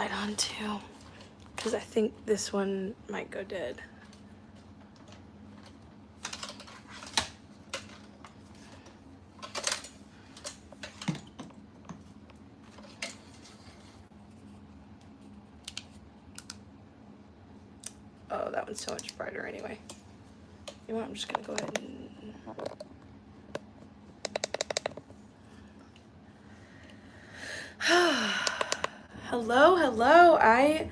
light on too, because I think this one might go dead. Oh, that one's so much brighter anyway. You know what, I'm just gonna go ahead and... Hello, hello. I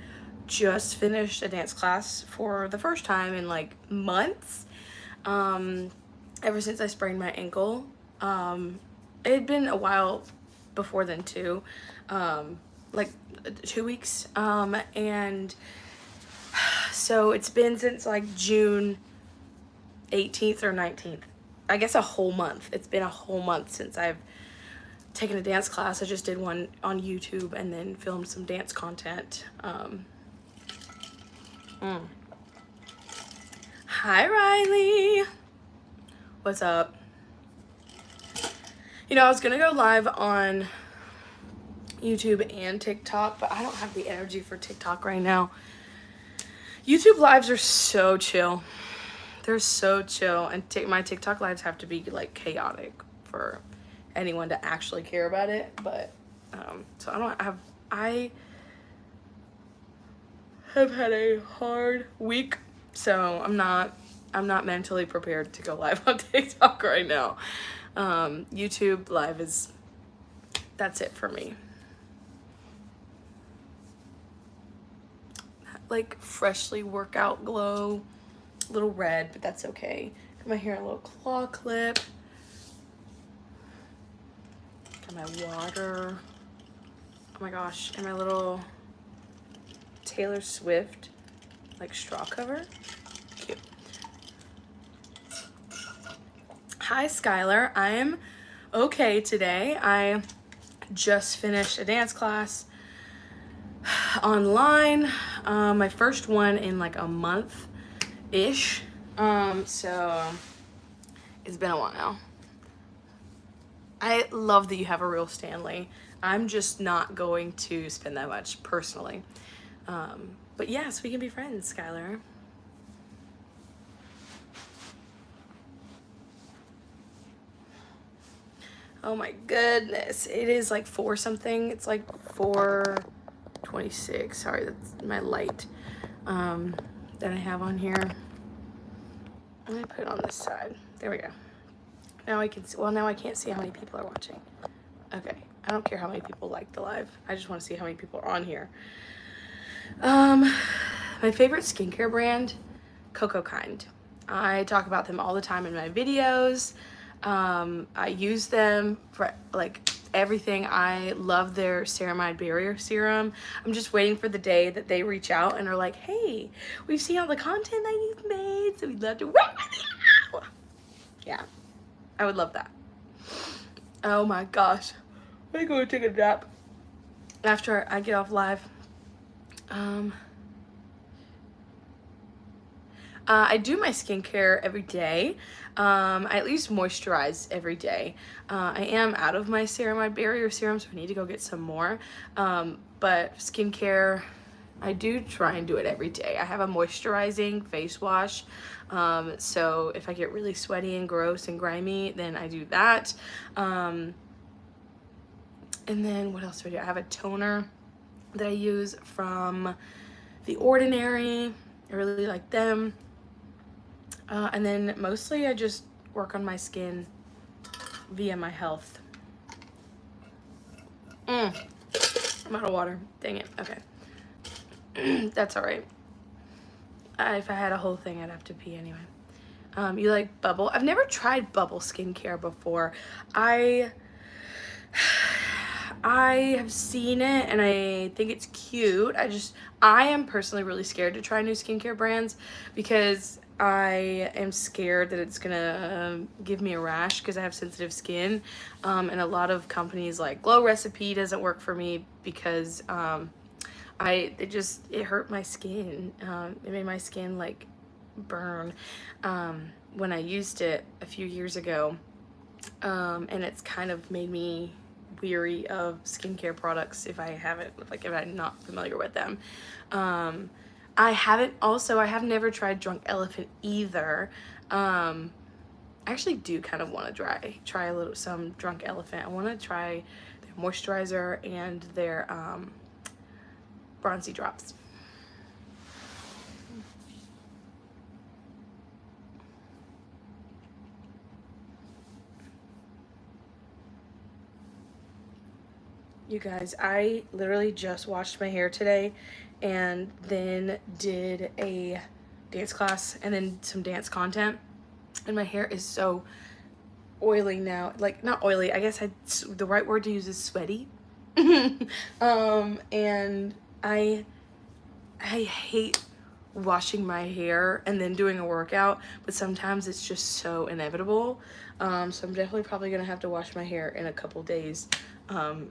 just finished a dance class for the first time in like months. Ever since I sprained my ankle. It had been a while before then too, like 2 weeks. And so it's been since like June 18th or 19th. I guess a whole month. It's been a whole month since I've taken a dance class. I just did one on YouTube and then filmed some dance content. Hi, Riley. What's up? You know, I was gonna go live on YouTube and TikTok, but I don't have the energy for TikTok right now. YouTube lives are so chill. They're so chill, and my TikTok lives have to be like chaotic for anyone to actually care about it. But so I have had a hard week, so I'm not mentally prepared to go live on TikTok right now. YouTube live that's it for me. Like freshly workout glow, a little red, but that's okay. Got my hair in a little claw clip. Got my water. Oh my gosh, and my little Taylor Swift like straw cover. Cute. Hi, Skylar. I'm okay today. I just finished a dance class online, my first one in like a month-ish. So it's been a while now. I love that you have a real Stanley. I'm just not going to spend that much personally. But yes, we can be friends, Skylar. Oh my goodness. It is like 4 something. It's like 4:26. Sorry, that's my light that I have on here. Let me put it on this side. There we go. Now I can see, well, now I can't see how many people are watching. Okay, I don't care how many people like the live. I just want to see how many people are on here. My favorite skincare brand, Cocokind. I talk about them all the time in my videos. I use them for like everything. I love their ceramide barrier serum. I'm just waiting for the day that they reach out and are like, hey, we've seen all the content that you've made, so we'd love to work with you. Yeah, I would love that. Oh my gosh, I'm gonna go take a nap after I get off live. I do my skincare every day. I at least moisturize every day. I am out of my ceramide barrier serum, so I need to go get some more. But skincare, I do try and do it every day. I have a moisturizing face wash. So if I get really sweaty and gross and grimy, then I do that. And then what else do I do? I have a toner that I use from The Ordinary. I really like them. And then mostly I just work on my skin via my health. I'm out of water. Dang it. Okay. That's all right. If I had a whole thing, I'd have to pee anyway. You like Bubble? I've never tried Bubble skincare before. I have seen it and I think it's cute. I am personally really scared to try new skincare brands because I am scared that it's gonna give me a rash because I have sensitive skin. And a lot of companies like Glow Recipe doesn't work for me because it hurt my skin. It made my skin like burn when I used it a few years ago. And it's kind of made me weary of skincare products if I haven't, like if I'm not familiar with them. I have never tried Drunk Elephant either. I actually do kind of want to try some Drunk Elephant. I want to try their moisturizer and their bronzy drops. You guys, I literally just washed my hair today and then did a dance class and then some dance content, and my hair is so oily now. Like, not oily, I guess the right word to use is sweaty. And I hate washing my hair and then doing a workout, but sometimes it's just so inevitable. So I'm definitely probably gonna have to wash my hair in a couple days,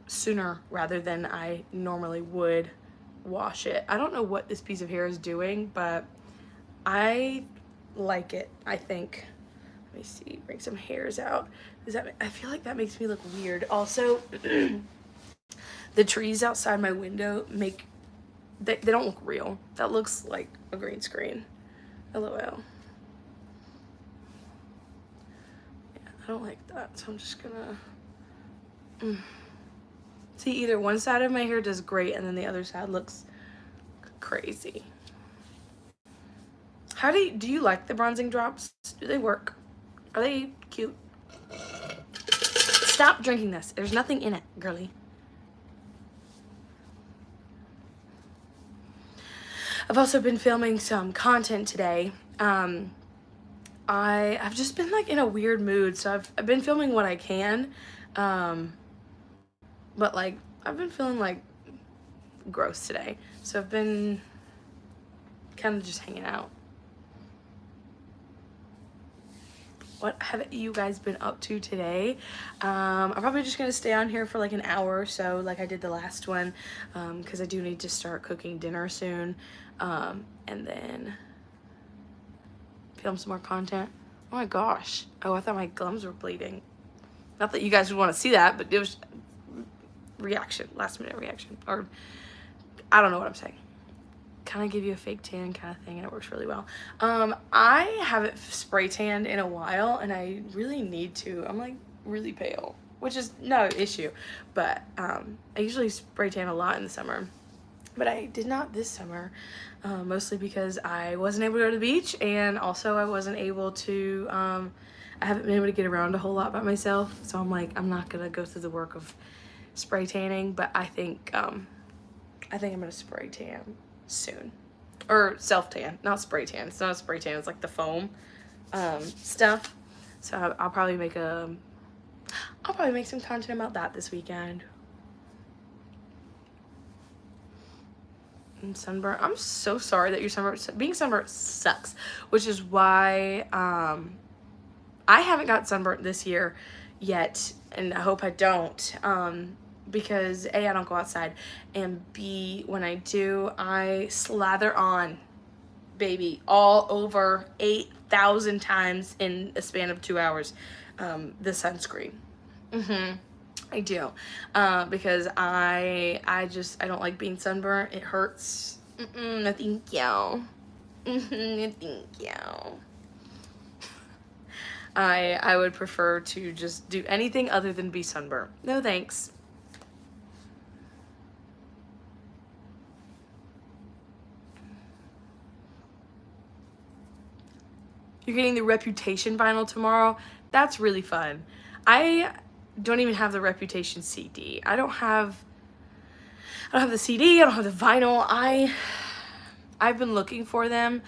sooner rather than I normally would wash it. I don't know what this piece of hair is doing, but I like it, I think. Let me see, bring some hairs out. I feel like that makes me look weird. Also, the trees outside my window they don't look real. That looks like a green screen. LOL. Yeah, I don't like that, so I'm just gonna... See, either one side of my hair does great and then the other side looks crazy. Do you like the bronzing drops? Do they work? Are they cute? Stop drinking this. There's nothing in it, girly. I've also been filming some content today. I've just been like in a weird mood, so I've been filming what I can, but like I've been feeling like gross today, so I've been kind of just hanging out. What have you guys been up to today? I'm probably just gonna stay on here for like an hour or so like I did the last one, because I do need to start cooking dinner soon, and then film some more content. Oh my gosh. Oh, I thought my gums were bleeding. Not that you guys would want to see that, but it was last minute reaction, or I don't know what I'm saying. Kind of give you a fake tan kind of thing, and it works really well. I haven't spray tanned in a while, and I really need to. I'm like really pale, which is no issue, but I usually spray tan a lot in the summer, but I did not this summer, mostly because I wasn't able to go to the beach, and also I wasn't able to, I haven't been able to get around a whole lot by myself, so I'm like, I'm not gonna go through the work of spray tanning, but I think I'm gonna spray tan soon, or self tan, not spray tan. It's not a spray tan, it's like the foam stuff. So I'll probably make some content about that this weekend. And sunburn, I'm so sorry that you're being sunburnt sucks, which is why I haven't got sunburnt this year yet, and I hope I don't, because A, I don't go outside, and B, when I do, I slather on, baby, all over 8,000 times in a span of 2 hours, the sunscreen. I do, because I don't like being sunburnt. It hurts. No thank you. No thank you. I would prefer to just do anything other than be sunburnt. No thanks. You're getting the Reputation vinyl tomorrow? That's really fun. I don't even have the Reputation CD. I don't have the CD, I don't have the vinyl. I've been looking for them,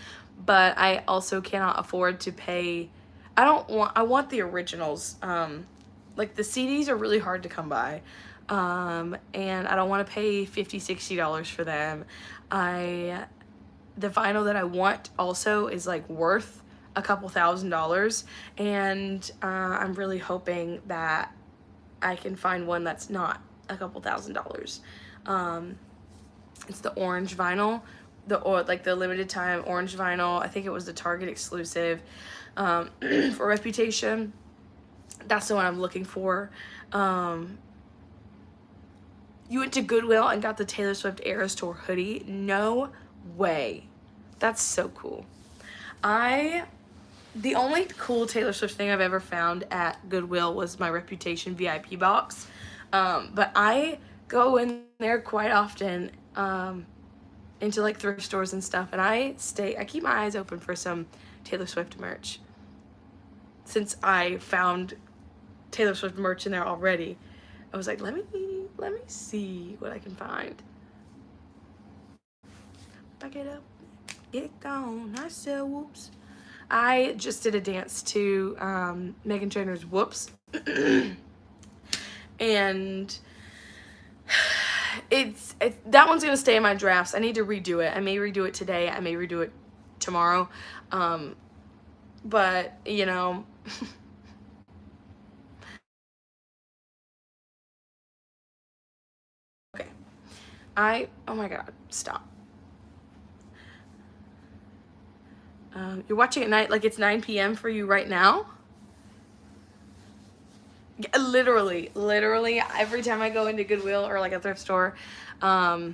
but I also cannot afford to pay. I want the originals. Like the CDs are really hard to come by. And I don't want to pay $50-$60 for them. The vinyl that I want also is like worth a couple $1,000s, and I'm really hoping that I can find one that's not a couple $1,000s. It's the orange vinyl, like the limited time orange vinyl. I think it was the Target exclusive, for Reputation. That's the one I'm looking for. You went to Goodwill and got the Taylor Swift Eras Tour hoodie? No way. That's so cool. The only cool Taylor Swift thing I've ever found at Goodwill was my Reputation VIP box. But I go in there quite often, into like thrift stores and stuff, and I keep my eyes open for some Taylor Swift merch. Since I found Taylor Swift merch in there already, I was like, let me see what I can find. Back it up, get gone. I said whoops. I just did a dance to Meghan Trainor's Whoops. And that one's gonna stay in my drafts. I need to redo it. I may redo it today. I may redo it tomorrow. But you know, okay. Oh my God, stop. You're watching at night, like it's 9 p.m. for you right now? Yeah, literally every time I go into Goodwill or like a thrift store. Oh,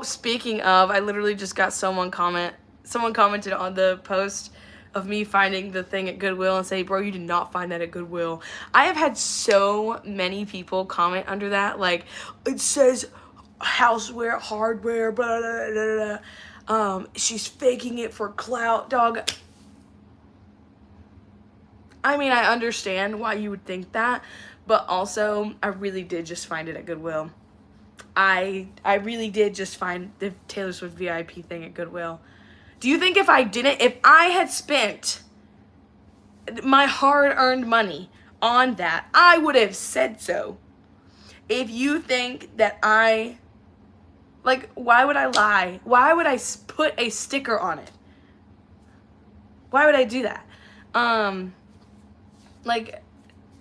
speaking of, I literally just got someone commented on the post of me finding the thing at Goodwill and say, bro, you did not find that at Goodwill. I have had so many people comment under that, like, it says houseware, hardware, blah, blah, blah, blah. She's faking it for clout, dog. I mean, I understand why you would think that, but also I really did just find it at Goodwill. I really did just find the Taylor Swift VIP thing at Goodwill. Do you think if I had spent my hard-earned money on that, I would have said so? If you think that like, why would I lie? Why would I put a sticker on it? Why would I do that? Like,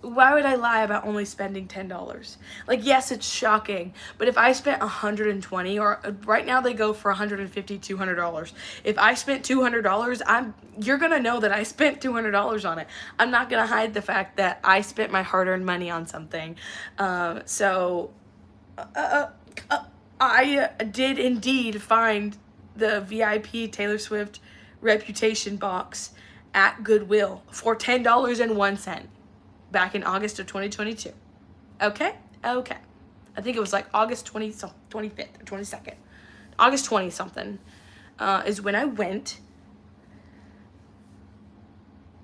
why would I lie about only spending $10? Like, yes, it's shocking, but if I spent $120, or right now they go for $150, $200. If I spent $200, you're gonna know that I spent $200 on it. I'm not gonna hide the fact that I spent my hard-earned money on something. I did indeed find the VIP Taylor Swift Reputation box at Goodwill for $10.01 back in August of 2022. Okay? Okay. I think it was like August 25th or 22nd. August 20 something is when I went.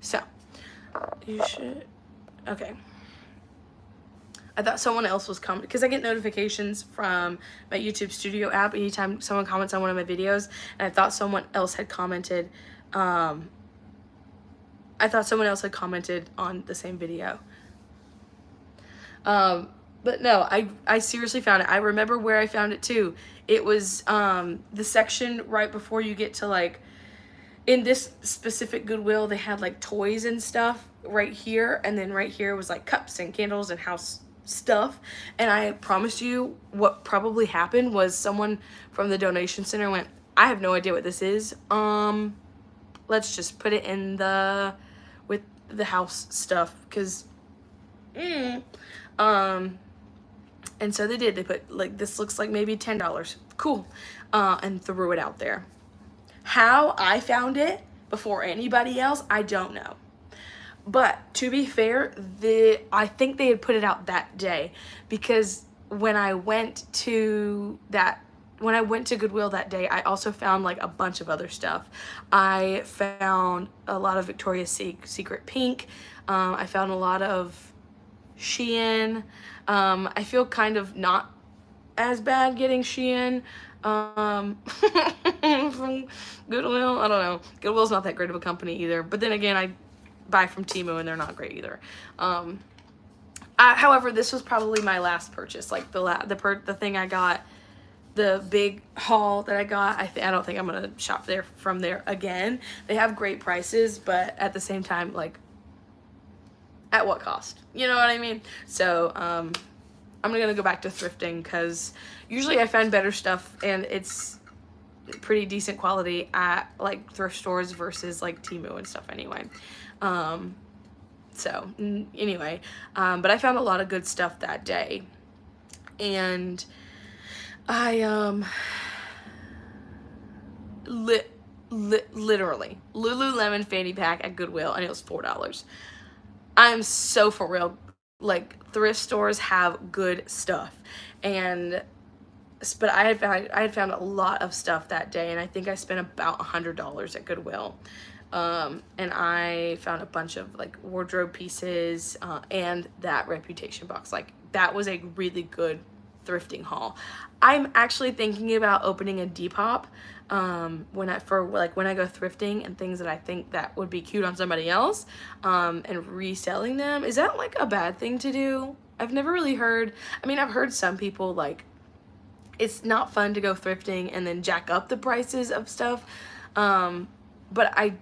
So, you should, okay. I thought someone else was commenting, because I get notifications from my YouTube Studio app anytime someone comments on one of my videos, and I thought someone else had commented, on the same video. But no, I seriously found it. I remember where I found it too. It was the section right before you get to, like, in this specific Goodwill, they had like toys and stuff right here, and then right here was like cups and candles and house stuff. And I promise you, what probably happened was someone from the donation center went, I have no idea what this is. Let's just put it in with the house stuff, because and so they did. They put, like, this looks like maybe $10. Cool. And threw it out there. How I found it before anybody else, I don't know. But to be fair, I think they had put it out that day, because when I went to Goodwill that day, I also found like a bunch of other stuff. I found a lot of Victoria's Secret pink. I found a lot of Shein. I feel kind of not as bad getting Shein from Goodwill. I don't know. Goodwill's not that great of a company either. But then again, I buy from Temu and they're not great either. However, this was probably my last purchase. Like the thing I got, the big haul that I got. I don't think I'm gonna shop from there again. They have great prices, but at the same time, like, at what cost? You know what I mean? So I'm gonna go back to thrifting, because usually I find better stuff and it's pretty decent quality at like thrift stores versus like Temu and stuff anyway. But I found a lot of good stuff that day. And I literally Lululemon fanny pack at Goodwill, and it was $4. I'm so for real. Like, thrift stores have good stuff, and but I had found a lot of stuff that day, and I think I spent about $100 at Goodwill. And I found a bunch of like wardrobe pieces and that Reputation box. Like, that was a really good thrifting haul. I'm actually thinking about opening a Depop when I go thrifting and things that I think that would be cute on somebody else, and reselling them. Is that like a bad thing to do? I've never really heard. I mean, I've heard some people like it's not fun to go thrifting and then jack up the prices of stuff. But I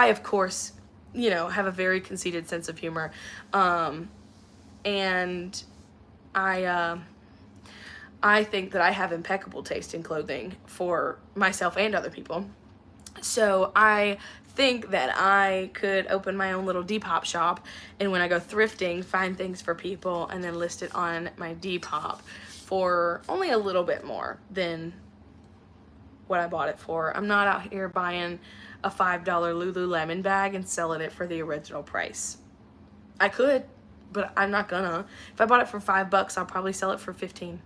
of course, have a very conceited sense of humor. And I think that I have impeccable taste in clothing for myself and other people. So I think that I could open my own little Depop shop, and when I go thrifting, find things for people and then list it on my Depop for only a little bit more than what I bought it for. I'm not out here buying a $5 Lululemon bag and selling it for the original price. I could, but I'm not gonna. If I bought it for $5, I'll probably sell it for 15.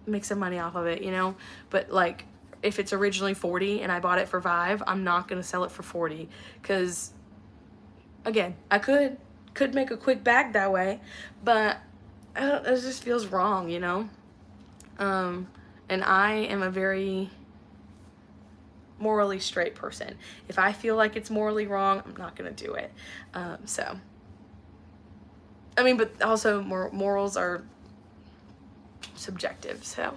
Make some money off of it, But like, if it's originally 40 and I bought it for 5, I'm not gonna sell it for 40, because again, I could make a quick bag that way, but it just feels wrong, and I am a very morally straight person. If I feel like it's morally wrong, I'm not gonna do it. So I mean, but also morals are subjective, so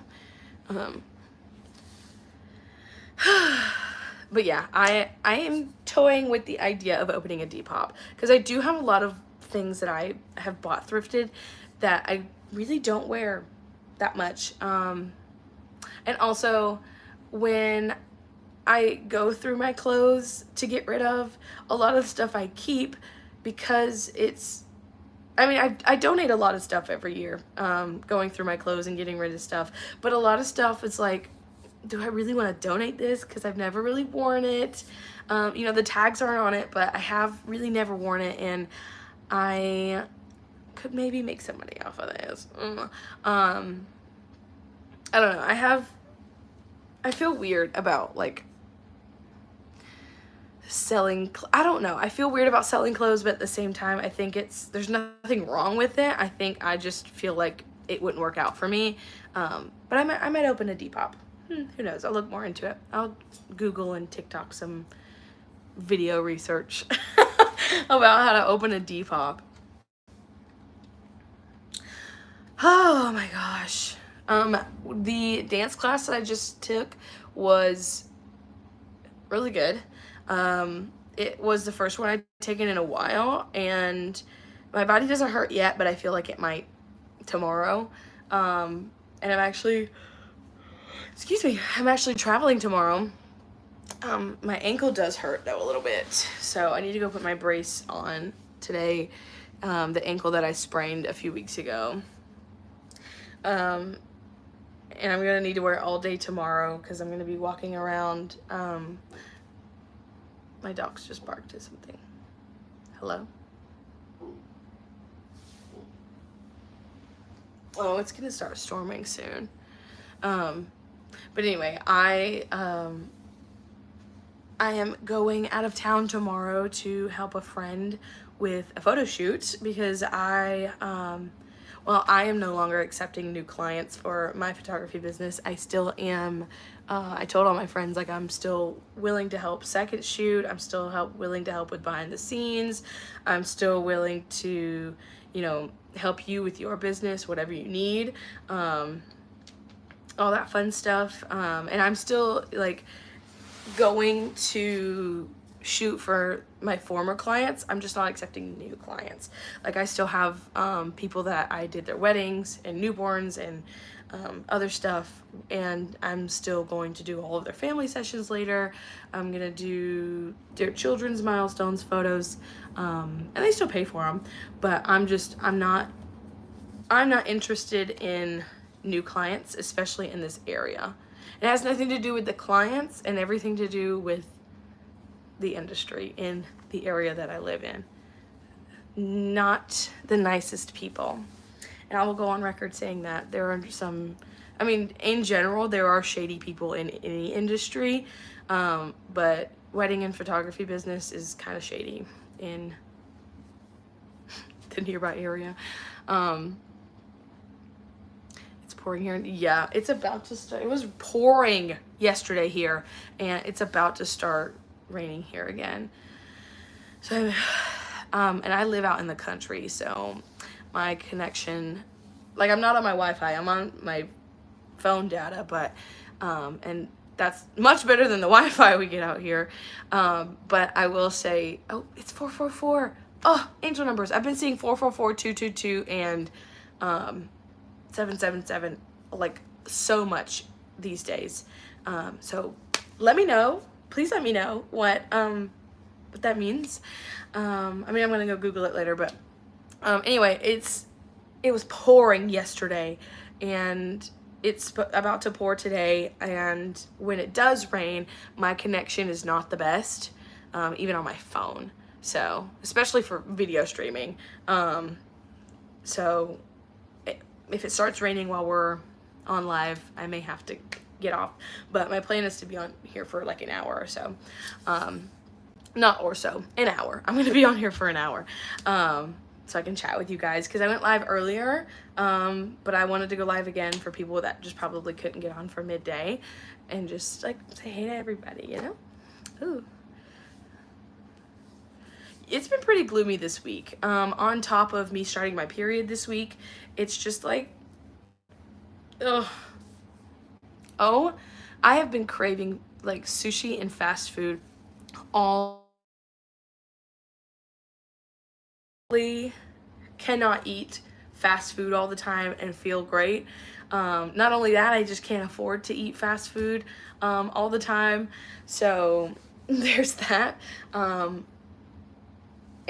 but yeah, I am toying with the idea of opening a Depop, because I do have a lot of things that I have bought thrifted that I really don't wear that much. And also, when I go through my clothes to get rid of a lot of the stuff I keep, because I donate a lot of stuff every year, going through my clothes and getting rid of stuff, but a lot of stuff is like, do I really want to donate this? Because I've never really worn it. The tags aren't on it, but I have really never worn it, and I could maybe make some money off of this. I don't know. I feel weird about like selling. I don't know. I feel weird about selling clothes, but at the same time, I think there's nothing wrong with it. I think I just feel like it wouldn't work out for me. But I might open a Depop. Who knows? I'll look more into it. I'll Google and TikTok some video research about how to open a Depop. Oh my gosh. The dance class that I just took was really good. It was the first one I'd taken in a while, and my body doesn't hurt yet, but I feel like it might tomorrow. And I'm actually traveling tomorrow. My ankle does hurt though a little bit, so I need to go put my brace on today. The ankle that I sprained a few weeks ago. And I'm gonna need to wear it all day tomorrow because I'm gonna be walking around. My dog's just barked at something. Hello? Oh, it's gonna start storming soon. But anyway, I am going out of town tomorrow to help a friend with a photo shoot, because I am no longer accepting new clients for my photography business. I still am. I told all my friends, like, I'm still willing to help second shoot. I'm still willing to help with behind the scenes. I'm still willing to, help you with your business, whatever you need, all that fun stuff. And I'm still, like, going to shoot for my former clients. I'm just not accepting new clients. Like, I still have people that I did their weddings and newborns and other stuff, and I'm still going to do all of their family sessions later. I'm gonna do their children's milestones photos, and they still pay for them, but I'm not I'm not interested in new clients, especially in this area. It has nothing to do with the clients and everything to do with the industry in the area that I live in. Not the nicest people. And I will go on record saying that there are some, I mean, in general, there are shady people in any industry, but wedding and photography business is kind of shady in the nearby area. It's pouring here. Yeah, it's about to start. It was pouring yesterday here, and it's about to start raining here again. So, and I live out in the country, so my connection, like, I'm not on my Wi-Fi, I'm on my phone data, but and that's much better than the Wi-Fi we get out here. But I will say, oh, it's 444. Oh, angel numbers. I've been seeing 444, 222, and 777 like so much these days. So let me know, please let me know what that means. I mean, I'm gonna go Google it later, but anyway, it was pouring yesterday, and it's about to pour today, and when it does rain, my connection is not the best, even on my phone, so especially for video streaming. So if it starts raining while we're on live, I may have to get off, but my plan is to be on here for like an hour or so. An hour. I'm gonna be on here for an hour, so I can chat with you guys, because I went live earlier, but I wanted to go live again for people that just probably couldn't get on for midday, and just like say hey to everybody, you know? Ooh. It's been pretty gloomy this week. On top of me starting my period this week, it's just like, ugh. Oh, I have been craving like sushi and fast food all. Cannot eat fast food all the time and feel great. Not only that, I just can't afford to eat fast food all the time, so there's that.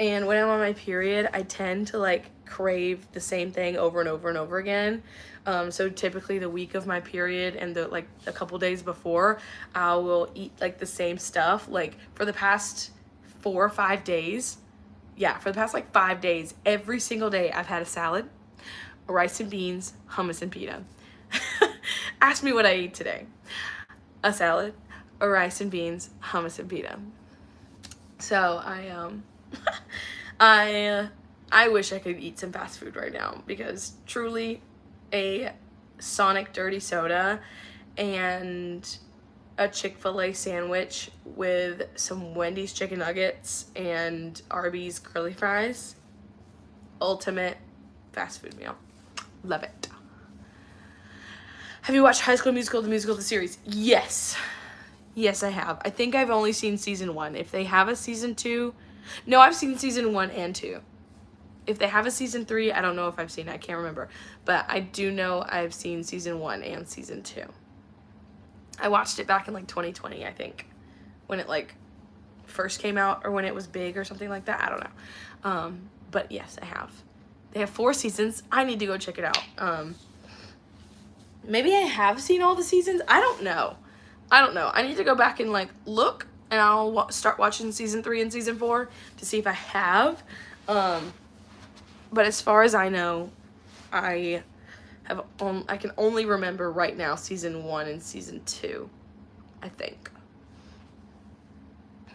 And when I'm on my period, I tend to like crave the same thing over and over and over again. So typically the week of my period and the like a couple days before, I will eat like the same stuff. Like for the past 4 or 5 days, for the past like 5 days, every single day I've had a salad, rice and beans, hummus and pita. Ask me what I ate today. A salad, a rice and beans, hummus and pita. So I wish I could eat some fast food right now, because truly a Sonic Dirty Soda and a Chick-fil-A sandwich with some Wendy's chicken nuggets and Arby's curly fries. Ultimate fast food meal. Love it. Have you watched High School Musical, the series? Yes. Yes, I have. I think I've only seen season 1. If they have a season 2, no, I've seen season 1 and 2. If they have a season 3, I don't know if I've seen it. I can't remember. But I do know I've seen season 1 and season 2. I watched it back in like 2020, I think, when it like first came out, or when it was big or something like that. I don't know. But yes, I have. They have 4 seasons. I need to go check it out. Maybe I have seen all the seasons. I don't know. I need to go back and like look, and I'll start watching season 3 and season 4 to see if I have. But as far as I know, I can only remember right now season 1 and season 2, I think.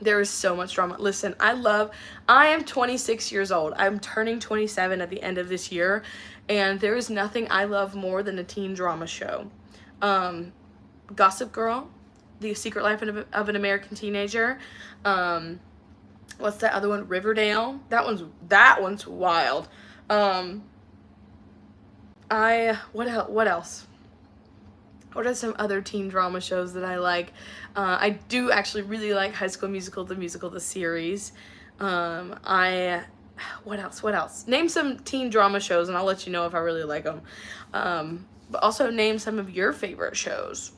There is so much drama. Listen, I am 26 years old. I'm turning 27 at the end of this year, and there is nothing I love more than a teen drama show. Gossip Girl, The Secret Life of an American Teenager. What's that other one? Riverdale. That one's wild. What else? What are some other teen drama shows that I like? I do actually really like High School Musical, the series. What else? Name some teen drama shows and I'll let you know if I really like them. But also name some of your favorite shows,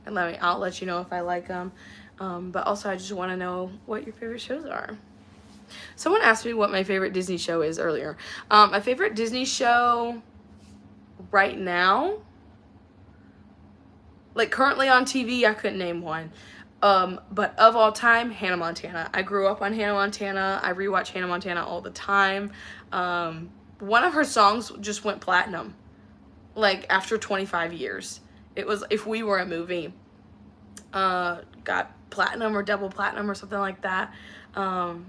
and I'll let you know if I like them. But also I just want to know what your favorite shows are. Someone asked me what my favorite Disney show is earlier. My favorite Disney show, right now, like currently on TV, I couldn't name one. But of all time, Hannah Montana. I grew up on Hannah Montana. I rewatch Hannah Montana all the time. One of her songs just went platinum, like after 25 years. It was If We Were a Movie. Got platinum or double platinum or something like that. And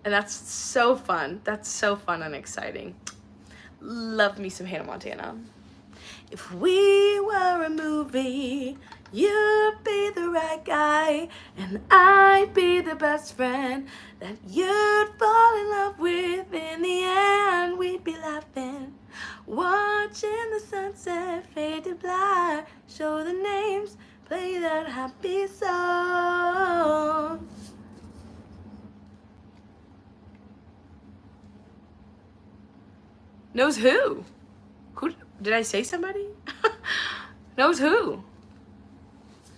that's so fun. That's so fun and exciting. Love me some Hannah Montana. If we were a movie, you'd be the right guy, and I'd be the best friend that you'd fall in love with. In the end, we'd be laughing, watching the sunset fade to black. Show the names, play that happy song. Knows who? Who did I say somebody? Knows who?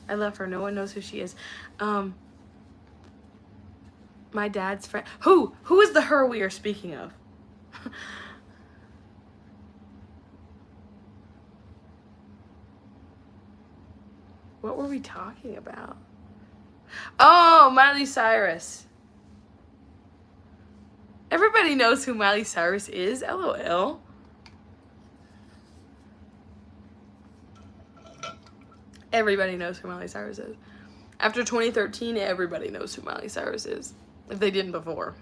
I love her. No one knows who she is. My dad's friend. Who is the her we are speaking of? What were we talking about? Oh, Miley Cyrus. Everybody knows who Miley Cyrus is. LOL. Everybody knows who Miley Cyrus is. After 2013, everybody knows who Miley Cyrus is, if they didn't before.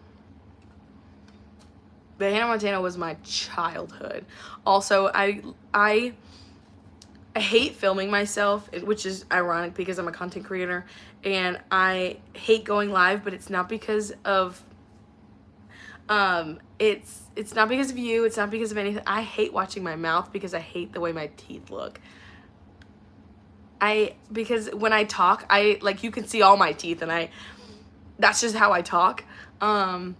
But Hannah Montana was my childhood. Also, I hate filming myself, which is ironic because I'm a content creator, and I hate going live, but it's not because of it's not because of you, it's not because of anything. I hate watching my mouth because I hate the way my teeth look. Because when I talk, like, you can see all my teeth, and that's just how I talk. And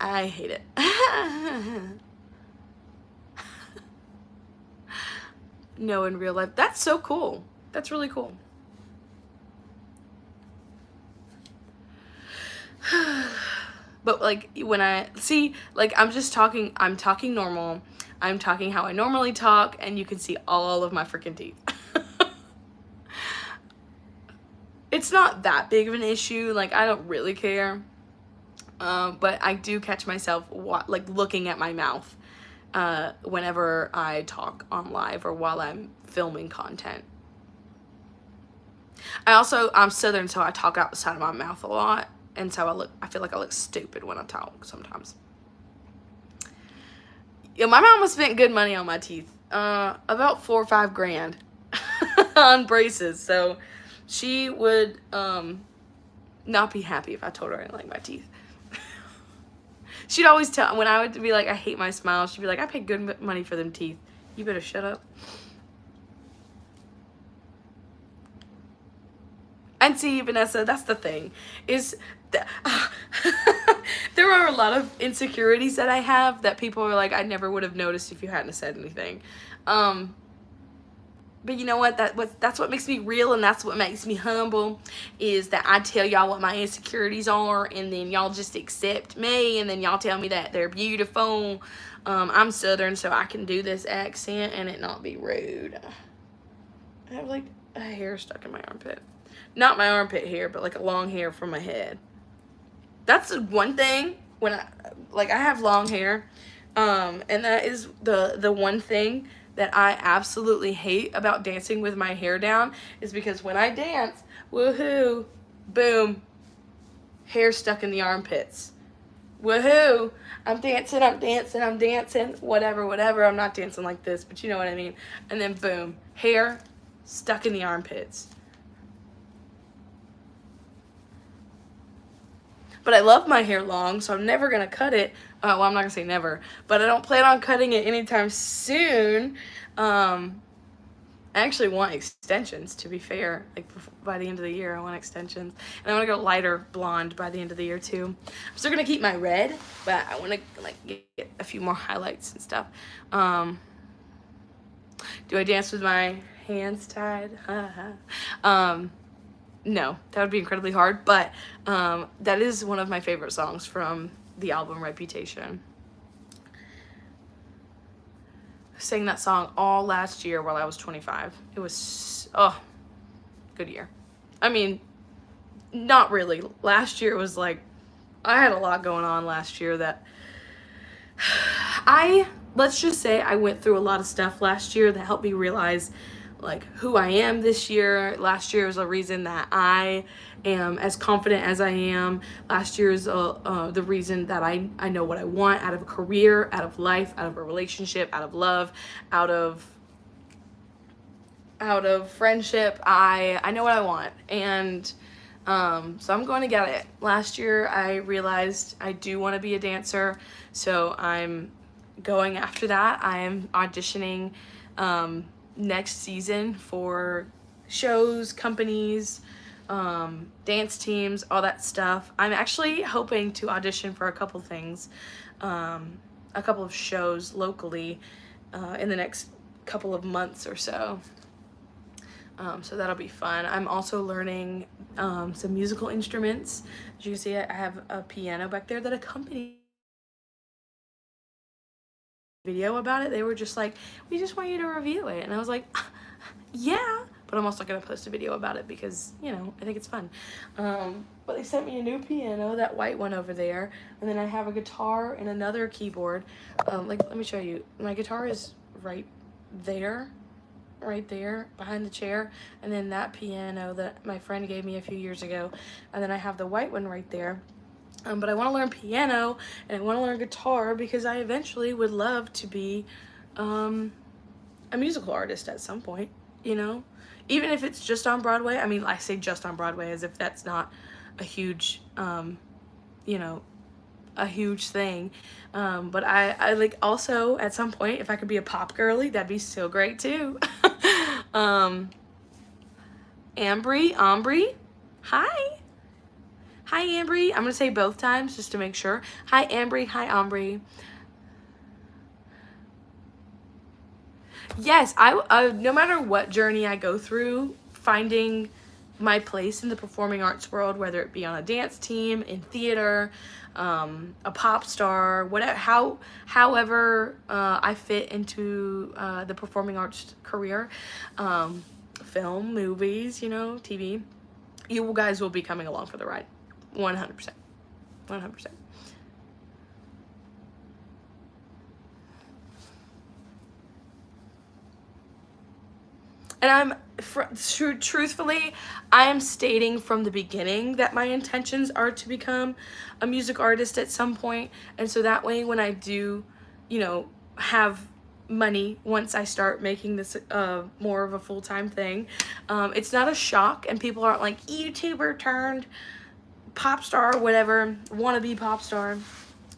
I hate it. No, in real life. That's so cool. That's really cool. But like when I see, like, I'm talking normal. I'm talking how I normally talk, and you can see all of my freaking teeth. It's not that big of an issue. Like, I don't really care. But I do catch myself like looking at my mouth whenever I talk on live or while I'm filming content. I'm Southern, so I talk out the side of my mouth a lot, and so I feel like I look stupid when I talk sometimes. Yeah, my mama spent good money on my teeth, about $4 or $5 grand on braces, so she would not be happy if I told her I didn't like my teeth. She'd always tell, when I would be like, I hate my smile, she'd be like, I paid good money for them teeth. You better shut up. And see, Vanessa, that's the thing, is there are a lot of insecurities that I have that people are like, I never would have noticed if you hadn't said anything. But you know what? That's what makes me real, and that's what makes me humble, is that I tell y'all what my insecurities are, and then y'all just accept me, and then y'all tell me that they're beautiful. I'm Southern, so I can do this accent and it not be rude. I have like a hair stuck in my armpit. Not my armpit hair, but like a long hair from my head. That's one thing when I have long hair, and that is the one thing that I absolutely hate about dancing with my hair down, is because when I dance, woohoo, boom, hair stuck in the armpits. Woohoo, I'm dancing, whatever, I'm not dancing like this, but you know what I mean. And then boom, hair stuck in the armpits. But I love my hair long, so I'm never gonna cut it. Well, I'm not gonna say never, but I don't plan on cutting it anytime soon. I actually want extensions, to be fair. Like, by the end of the year, I want extensions. And I want to go lighter blonde by the end of the year, too. I'm still gonna keep my red, but I want to, like, get a few more highlights and stuff. Do I dance with my hands tied? No, that would be incredibly hard, but that is one of my favorite songs from the album Reputation. sang that song all last year while I was 25. It was, oh, good year. I mean, not really. Last year was like, I had a lot going on last year that let's just say I went through a lot of stuff last year that helped me realize like who I am this year. Last year was a reason that I am as confident as I am. Last year is the reason that I know what I want out of a career, out of life, out of a relationship, out of love, out of friendship. I know what I want, and so I'm going to get it. Last year I realized I do want to be a dancer, so I'm going after that. I am auditioning next season for shows, companies, dance teams, all that stuff. I'm actually hoping to audition for a couple things, a couple of shows locally in the next couple of months or so. So that'll be fun. I'm also learning some musical instruments. As you can see, I have a piano back there that accompanies video about it. They were just like, we just want you to review it. And I was like, yeah, but I'm also going to post a video about it because, you know, I think it's fun. But they sent me a new piano, that white one over there. And then I have a guitar and another keyboard. Let me show you. My guitar is right there behind the chair, and then that piano that my friend gave me a few years ago, and then I have the white one right there. But I want to learn piano and I want to learn guitar because I eventually would love to be a musical artist at some point, you know, even if it's just on Broadway. I mean, I say just on Broadway as if that's not a huge you know, a huge thing. But I like also at some point, if I could be a pop girly, that'd be so great too. Ambry, hi. Hi, Ambry. I'm gonna say both times just to make sure. Hi, Ambry. Hi, Ambry. Yes, I no matter what journey I go through, finding my place in the performing arts world, whether it be on a dance team, in theater, a pop star, whatever, however I fit into the performing arts career, film, movies, you know, TV, you guys will be coming along for the ride, 100%, 100%. And truthfully, I am stating from the beginning that my intentions are to become a music artist at some point. And so that way, when I do, you know, have money, once I start making this more of a full-time thing, it's not a shock and people aren't like, YouTuber turned pop star, whatever, wannabe pop star.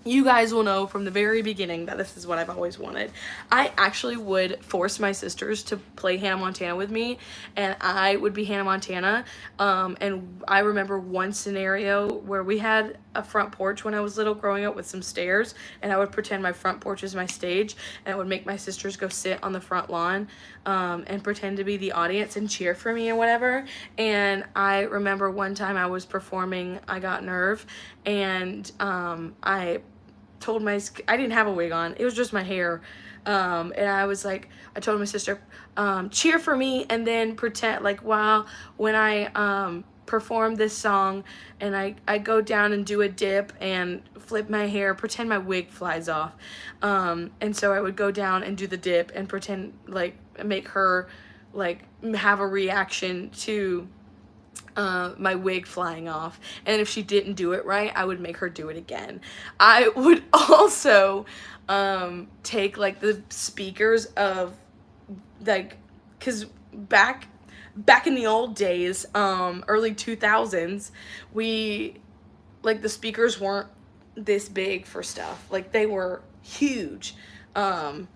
You guys will know from the very beginning that this is what I've always wanted. I actually would force my sisters to play Hannah Montana with me, and I would be Hannah Montana. And I remember one scenario where we had a front porch when I was little growing up with some stairs, and I would pretend my front porch is my stage, and I would make my sisters go sit on the front lawn and pretend to be the audience and cheer for me and whatever. And I remember one time I was performing I Got Nerve, and I didn't have a wig on, it was just my hair, and I was like, I told my sister, cheer for me, and then pretend like when I perform this song and I go down and do a dip and flip my hair, pretend my wig flies off, and so I would go down and do the dip and pretend like make her like have a reaction to my wig flying off, and if she didn't do it right, I would make her do it again. I would also take like the speakers of like, because back in the old days, early 2000s, the speakers weren't this big for stuff, like they were huge, and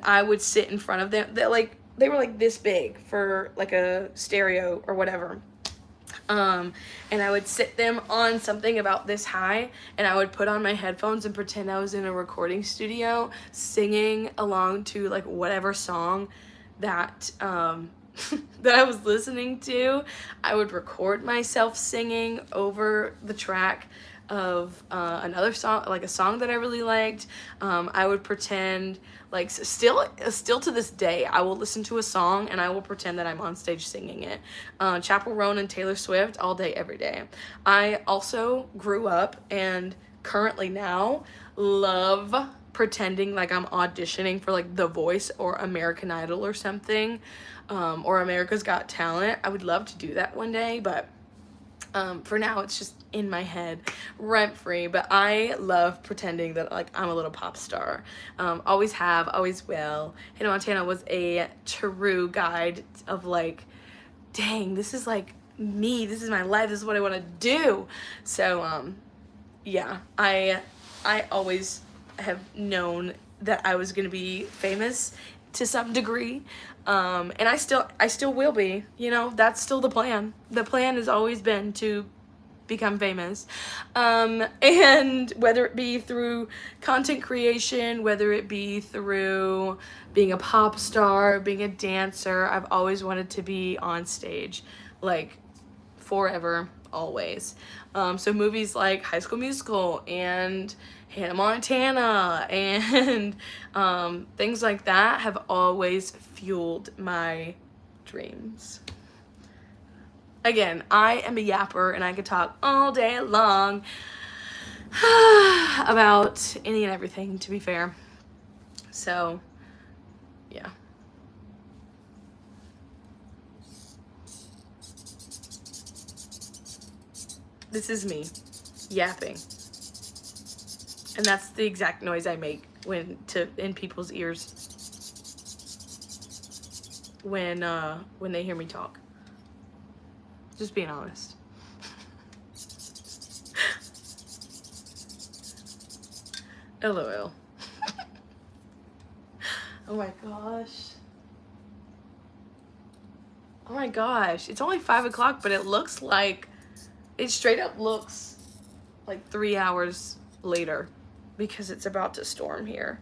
I would sit in front of them. They were like this big for like a stereo or whatever. And I would sit them on something about this high, and I would put on my headphones and pretend I was in a recording studio singing along to like whatever song that that I was listening to. I would record myself singing over the track, of another song, like a song that I really liked. I would pretend, like, still to this day, I will listen to a song and I will pretend that I'm on stage singing it. Chappell Roan and Taylor Swift all day, every day. I also grew up and currently now love pretending like I'm auditioning for like The Voice or American Idol or something, or America's Got Talent. I would love to do that one day, but for now it's just in my head rent free. But I love pretending that like I'm a little pop star. Always have, always will. Hannah Montana was a true guide of like, dang, this is like me, this is my life, this is what I want to do. So yeah, I always have known that I was gonna be famous to some degree, and I still will be. You know, that's still the plan. The plan has always been to become famous, and whether it be through content creation, whether it be through being a pop star, being a dancer, I've always wanted to be on stage, like forever, always. So movies like High School Musical and Hannah Montana and things like that have always fueled my dreams. Again, I am a yapper and I could talk all day long about any and everything, to be fair. So, yeah. This is me yapping. And that's the exact noise I make in people's ears when they hear me talk. Just being honest. LOL. Oh my gosh. Oh my gosh. It's only 5 o'clock, but it looks like, it straight up looks like 3 hours later because it's about to storm here.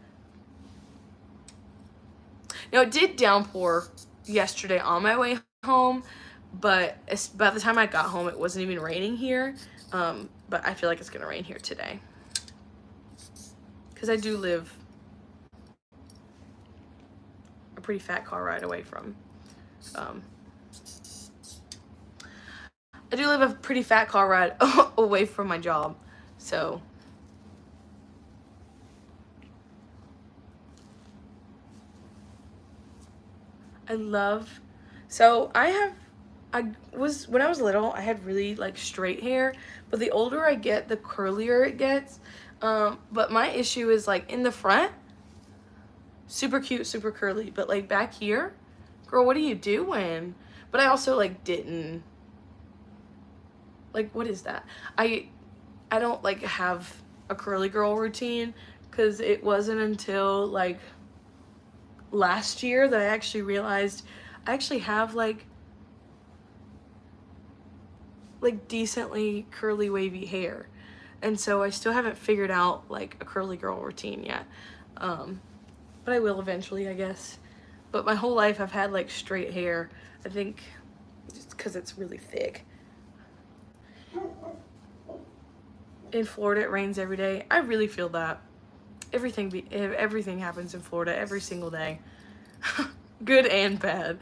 Now, it did downpour yesterday on my way home, but by the time I got home, it wasn't even raining here. But I feel like it's gonna rain here today because I do live a pretty fat car ride away from I do live a pretty fat car ride away from my job, so I love, so when I was little, I had really like straight hair, but the older I get, the curlier it gets. But my issue is like in the front, super cute, super curly, but like back here, girl, what are you doing? But I also like didn't, like, what is that? I don't like have a curly girl routine because it wasn't until like last year that I actually realized I actually have like decently curly wavy hair, and so I still haven't figured out like a curly girl routine yet, but I will eventually, I guess. But my whole life I've had like straight hair, I think just because it's really thick. In Florida it rains every day. I really feel that. Everything happens in Florida every single day. Good and bad.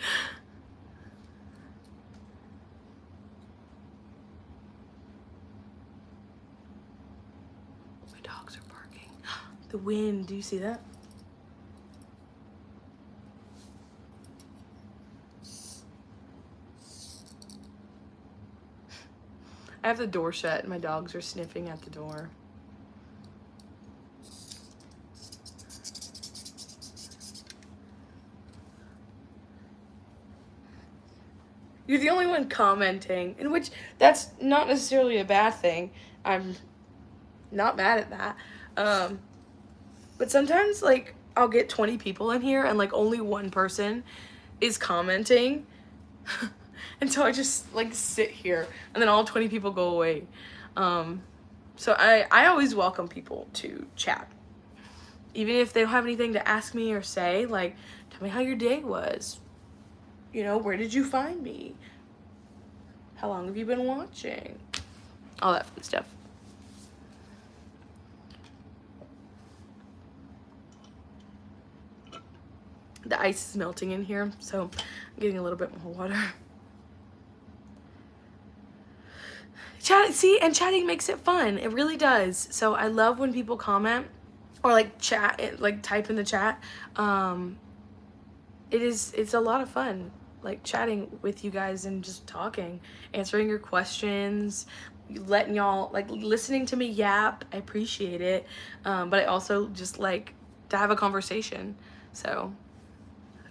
My dogs are barking. The wind, do you see that? I have the door shut and my dogs are sniffing at the door. You're the only one commenting, in which that's not necessarily a bad thing. I'm not mad at that. But sometimes like I'll get 20 people in here and like only one person is commenting. And so I just like sit here and then all 20 people go away. So I always welcome people to chat. Even if they don't have anything to ask me or say, like, tell me how your day was. You know, where did you find me? How long have you been watching? All that fun stuff. The ice is melting in here, so I'm getting a little bit more water. Chatting makes it fun. It really does. So I love when people comment or like chat, like type in the chat. It's a lot of fun, like chatting with you guys and just talking, answering your questions, letting y'all, like listening to me yap. I appreciate it. But I also just like to have a conversation. So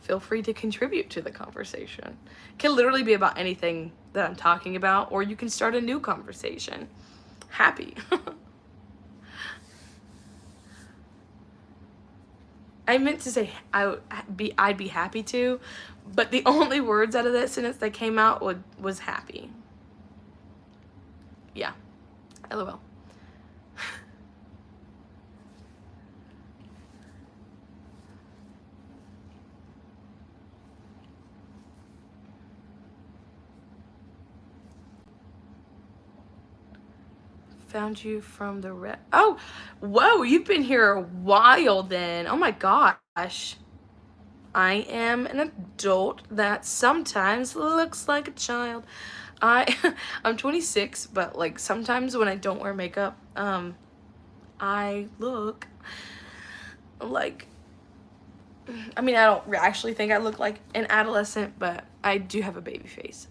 feel free to contribute to the conversation. It can literally be about anything that I'm talking about, or you can start a new conversation. Happy. I meant to say I'd be happy to, but the only words out of that sentence that came out was happy. Yeah. LOL. Found you from the oh, whoa, you've been here a while then. Oh my gosh. I am an adult that sometimes looks like a child. I'm 26, but like sometimes when I don't wear makeup, I look like, I mean, I don't actually think I look like an adolescent, but I do have a baby face.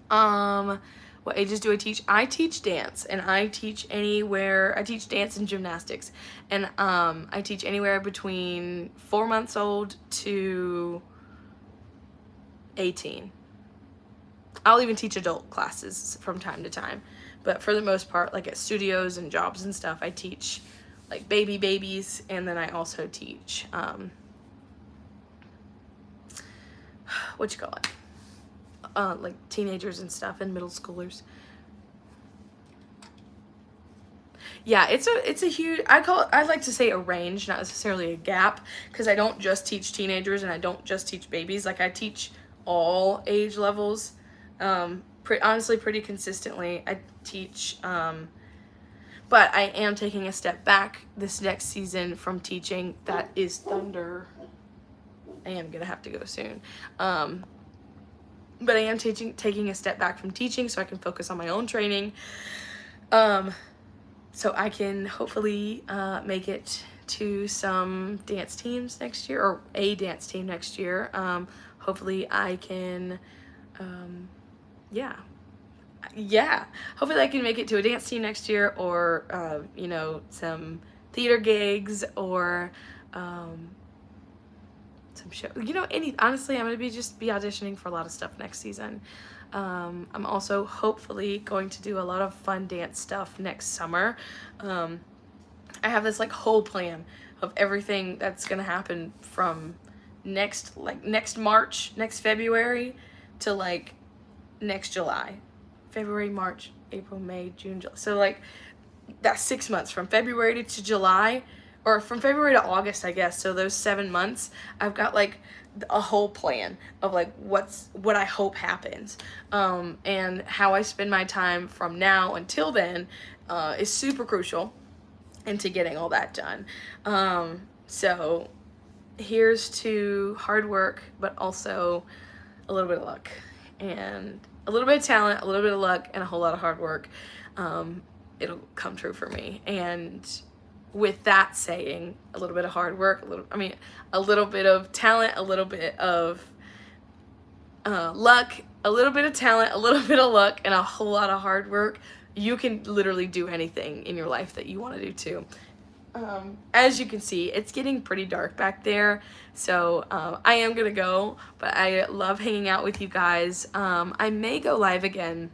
What ages do I teach? I teach dance, and I teach dance and gymnastics, and I teach anywhere between 4 months old to 18. I'll even teach adult classes from time to time, but for the most part, like at studios and jobs and stuff, I teach like babies, and then I also teach what you call it, like teenagers and stuff, and middle schoolers. Yeah, it's a huge, I like to say a range, not necessarily a gap, because I don't just teach teenagers and I don't just teach babies. Like I teach all age levels, honestly pretty consistently. I teach, but I am taking a step back this next season from teaching. That is thunder. I am gonna have to go soon. But I am taking a step back from teaching so I can focus on my own training. So I can hopefully make it to some dance teams next year, or a dance team next year. Hopefully I can, hopefully I can make it to a dance team next year, or, you know, some theater gigs, or some show, you know, honestly, I'm gonna be auditioning for a lot of stuff next season. I'm also hopefully going to do a lot of fun dance stuff next summer. I have this like whole plan of everything that's gonna happen from next March, next February to like next July. February, March, April, May, June, July. So like that's 6 months from February to July, or from February to August, I guess. So those 7 months, I've got like a whole plan of like what I hope happens, and how I spend my time from now until then is super crucial into getting all that done. So here's to hard work, but also a little bit of luck, and a little bit of talent, a little bit of luck, and a whole lot of hard work. It'll come true for me. And with that saying, a little bit of hard work, a little bit of talent, a little bit of luck, a little bit of talent, a little bit of luck, and a whole lot of hard work, you can literally do anything in your life that you want to do too. As you can see, it's getting pretty dark back there, so I am gonna go, but I love hanging out with you guys. I may go live again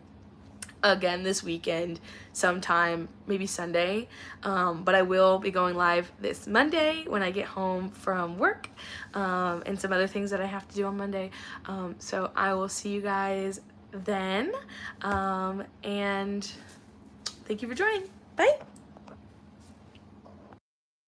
this weekend sometime, maybe Sunday, but I will be going live this Monday when I get home from work, and some other things that I have to do on Monday. So I will see you guys then, and thank you for joining. Bye.